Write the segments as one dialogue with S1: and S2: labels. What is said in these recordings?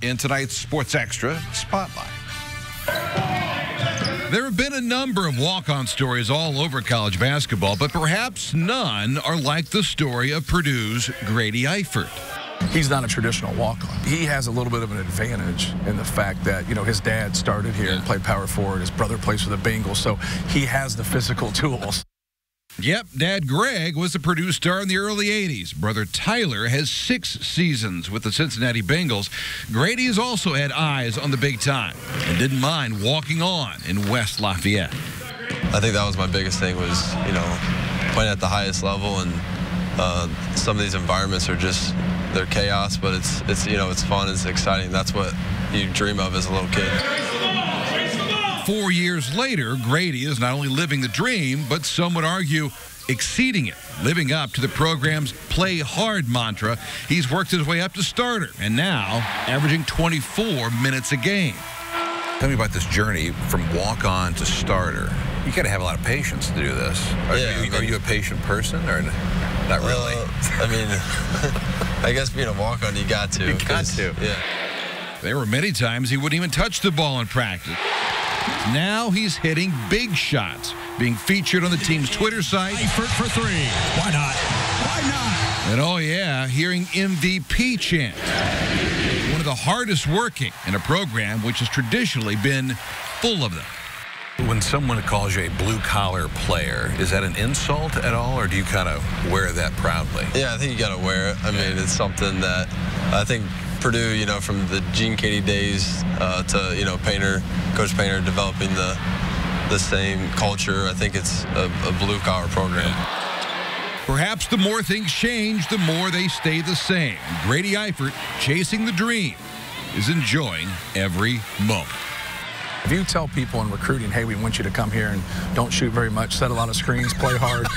S1: in tonight's Sports Extra Spotlight. There have been a number of walk-on stories all over college basketball, but perhaps none are like the story of Purdue's Grady Eifert.
S2: He's not a traditional walk-on. He has a little bit of an advantage in the fact that, you know, his dad started here and played power forward. His brother plays for the Bengals, so he has the physical tools.
S1: Yep, Dad Greg was a Purdue star in the early 80s. Brother Tyler has 6 seasons with the Cincinnati Bengals. Grady has also had eyes on the big time and didn't mind walking on in West Lafayette.
S3: I think that was my biggest thing was, you know, playing at the highest level, and some of these environments are just, they're chaos, but it's you know, it's fun, it's exciting. That's what you dream of as a little kid.
S1: 4 years later, Grady is not only living the dream, but some would argue exceeding it, living up to the program's play hard mantra. He's worked his way up to starter and now averaging 24 minutes a game.
S4: Tell me about this journey from walk-on to starter. You got to have a lot of patience to do this. Are you a patient person or not really?
S3: I mean, I guess being a walk-on, you got to.
S4: You got to.
S3: Yeah.
S1: There were many times he wouldn't even touch the ball in practice. Now he's hitting big shots, being featured on the team's Twitter site.
S5: Eifert for 3. Why not? Why not?
S1: And oh yeah, hearing MVP chant. One of the hardest working in a program which has traditionally been full of them.
S4: When someone calls you a blue-collar player, is that an insult at all, or do you kind of wear that proudly?
S3: Yeah, I think you got to wear it. I mean, it's something that I think Purdue, you know, from the Gene Katie days to, you know, Coach Painter developing the same culture. I think it's a blue-collar program.
S1: Perhaps the more things change, the more they stay the same. Grady Eifert, chasing the dream, is enjoying every moment.
S2: If you tell people in recruiting, hey, we want you to come here and don't shoot very much, set a lot of screens, play hard.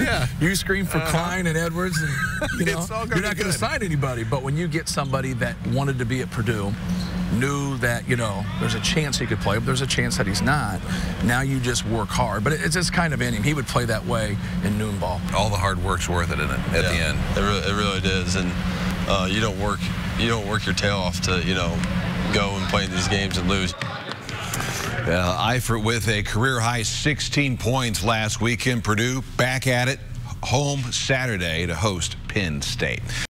S2: Yeah, you screen for Klein and Edwards, and you know, you're not going to sign anybody. But when you get somebody that wanted to be at Purdue, knew that, you know, there's a chance he could play, but there's a chance that he's not. Now you just work hard. But it's just kind of in him. He would play that way in noon ball.
S4: All the hard work's worth it, isn't it, at the end?
S3: It really is. And you don't work your tail off to, you know, go and play these games and lose.
S1: Eifert with a career-high 16 points last weekend. Purdue back at it, home Saturday to host Penn State.